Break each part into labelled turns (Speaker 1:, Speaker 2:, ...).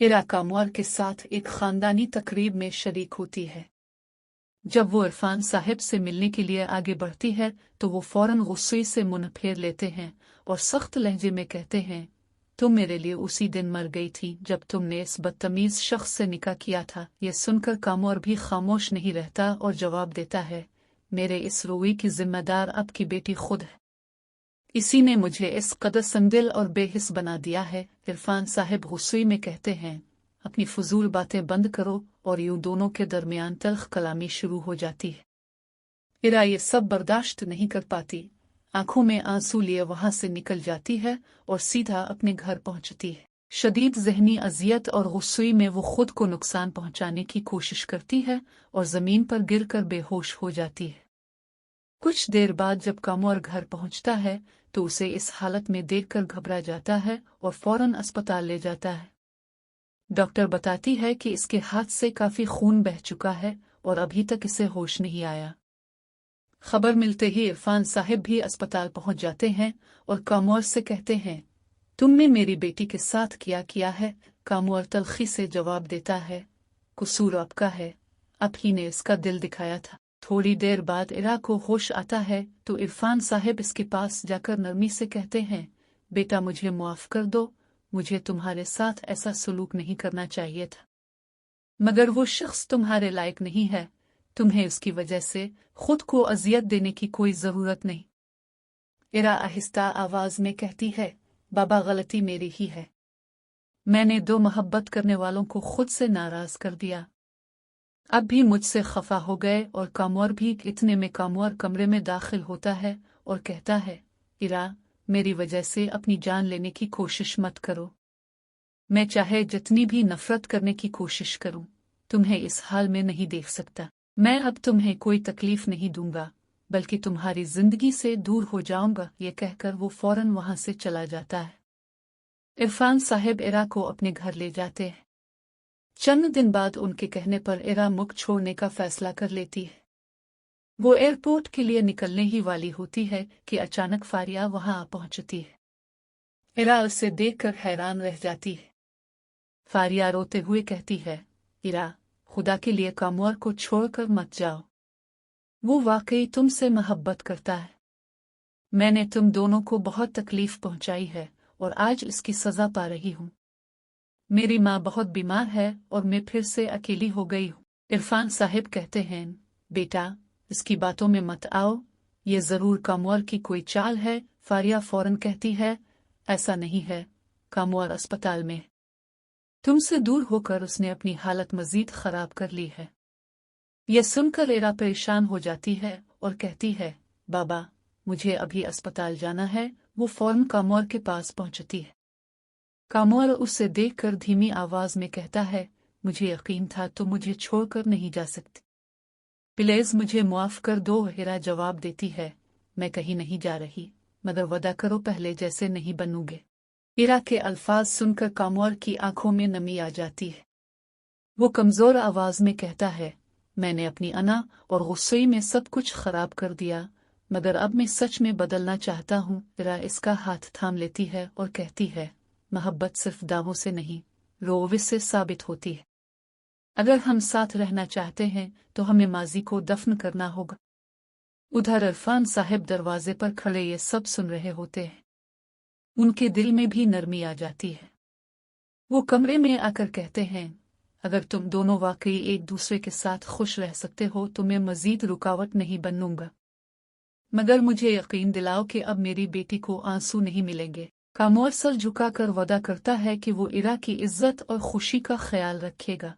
Speaker 1: इरा कामवार के साथ एक खानदानी तकरीब में शरीक होती है। जब वो इरफान साहब से मिलने के लिए आगे बढ़ती है तो वो फौरन गुस्से से मुंह फेर लेते हैं और सख्त लहजे में कहते हैं, तुम मेरे लिए उसी दिन मर गई थी जब तुमने इस बदतमीज शख्स से निकाह किया था। यह सुनकर कामवार भी खामोश नहीं रहता और जवाब देता है, मेरे इस रोई की जिम्मेदार आपकी बेटी खुद है। इसी ने मुझे इस कदर संदिल और बेहिस बना दिया है। इरफान साहब गुस्से में कहते हैं, अपनी फजूल बातें बंद करो, और यूं दोनों के दरमियान तल्ख कलामी शुरू हो जाती है। इरा ये सब बर्दाश्त नहीं कर पाती, आंखों में आंसू लिए वहां से निकल जाती है और सीधा अपने घर पहुंचती है। शदीद जहनी अजियत और गुस्से में वो खुद को नुकसान पहुंचाने की कोशिश करती है और जमीन पर गिरकर बेहोश हो जाती है। कुछ देर बाद जब कामवार घर पहुंचता है तो उसे इस हालत में देखकर घबरा जाता है और फौरन अस्पताल ले जाता है। डॉक्टर बताती है कि इसके हाथ से काफी खून बह चुका है और अभी तक इसे होश नहीं आया। खबर मिलते ही इरफान साहब भी अस्पताल पहुंच जाते हैं और कामवार से कहते हैं, तुमने मेरी बेटी के साथ किया है। कामवार तलखी से जवाब देता है, कसूर आपका है, आप ही ने इसका दिल दिखाया था। थोड़ी देर बाद इरा को होश आता है तो इरफान साहब इसके पास जाकर नरमी से कहते हैं, बेटा मुझे माफ कर दो, मुझे तुम्हारे साथ ऐसा सलूक नहीं करना चाहिए था, मगर वो शख्स तुम्हारे लायक नहीं है, तुम्हें उसकी वजह से खुद को अजियत देने की कोई जरूरत नहीं। इरा आहिस्ता आवाज में कहती है, बाबा गलती मेरी ही है, मैंने दो मोहब्बत करने वालों को खुद से नाराज कर दिया, अब भी मुझसे खफा हो गए। और कामवार भी। इतने में कामवार कमरे में दाखिल होता है और कहता है, इरा मेरी वजह से अपनी जान लेने की कोशिश मत करो, मैं चाहे जितनी भी नफरत करने की कोशिश करूं, तुम्हें इस हाल में नहीं देख सकता। मैं अब तुम्हें कोई तकलीफ नहीं दूंगा, बल्कि तुम्हारी जिंदगी से दूर हो जाऊंगा। ये कहकर वो फौरन वहां से चला जाता है। इरफान साहब इरा को अपने घर ले जाते हैं। चंद दिन बाद उनके कहने पर इरा मुल्क छोड़ने का फैसला कर लेती है। वो एयरपोर्ट के लिए निकलने ही वाली होती है कि अचानक फारिया वहां आ पहुंचती है। इरा उसे देखकर हैरान रह जाती है। फारिया रोते हुए कहती है, इरा खुदा के लिए कामवार को छोड़कर मत जाओ, वो वाकई तुमसे मोहब्बत करता है। मैंने तुम दोनों को बहुत तकलीफ पहुंचाई है और आज इसकी सजा पा रही हूं। मेरी माँ बहुत बीमार है और मैं फिर से अकेली हो गई हूँ। इरफान साहब कहते हैं, बेटा इसकी बातों में मत आओ, ये जरूर कामवार की कोई चाल है। फारिया फौरन कहती है, ऐसा नहीं है, कामवार अस्पताल में, तुमसे दूर होकर उसने अपनी हालत मजीद खराब कर ली है। यह सुनकर इरा परेशान हो जाती है और कहती है, बाबा मुझे अभी अस्पताल जाना है। वो फौरन कामवार के पास पहुंचती है। कामवार उसे देखकर धीमी आवाज में कहता है, मुझे यकीन था तुम मुझे छोड़कर नहीं जा सकती, प्लीज मुझे माफ कर दो। इरा जवाब देती है, मैं कहीं नहीं जा रही, मगर वादा करो पहले जैसे नहीं बनूंगे। इरा के अल्फाज सुनकर कामवार की आंखों में नमी आ जाती है। वो कमजोर आवाज में कहता है, मैंने अपनी अना और गुस्से में सब कुछ खराब कर दिया, मगर अब मैं सच में बदलना चाहता हूँ। इरा इसका हाथ थाम लेती है और कहती है, मोहब्बत सिर्फ दावों से नहीं, रोवे से साबित होती है। अगर हम साथ रहना चाहते हैं तो हमें माजी को दफन करना होगा। उधर इरफान साहब दरवाजे पर खड़े ये सब सुन रहे होते हैं। उनके दिल में भी नरमी आ जाती है। वो कमरे में आकर कहते हैं, अगर तुम दोनों वाकई एक दूसरे के साथ खुश रह सकते हो तो मैं मजीद रुकावट नहीं बनूंगा, मगर मुझे यकीन दिलाओ कि अब मेरी बेटी को आंसू नहीं मिलेंगे। कामवार सर झुकाकर वादा करता है कि वो इरा की इज्जत और खुशी का ख्याल रखेगा।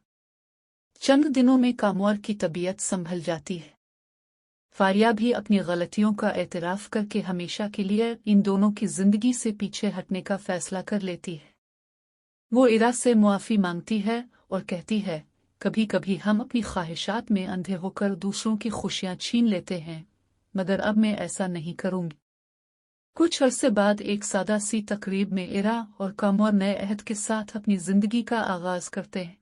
Speaker 1: चंद दिनों में कामवार की तबीयत संभल जाती है। फारिया भी अपनी गलतियों का एतराफ करके हमेशा के लिए इन दोनों की जिंदगी से पीछे हटने का फैसला कर लेती है। वो इरा से मुआफी मांगती है और कहती है, कभी कभी हम अपनी ख्वाहिशात में अंधे होकर दूसरों की खुशियां छीन लेते हैं, मगर अब मैं ऐसा नहीं करूंगी। कुछ अरसे बाद एक सादा सी तकरीब में इरा और कामवार नए अहद के साथ अपनी जिंदगी का आगाज करते हैं।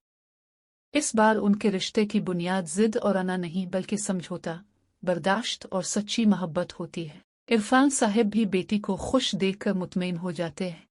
Speaker 1: इस बार उनके रिश्ते की बुनियाद जिद और अना नहीं बल्कि समझौता, बर्दाश्त और सच्ची मोहब्बत होती है। इरफान साहब भी बेटी को खुश देखकर मुतमईन हो जाते हैं।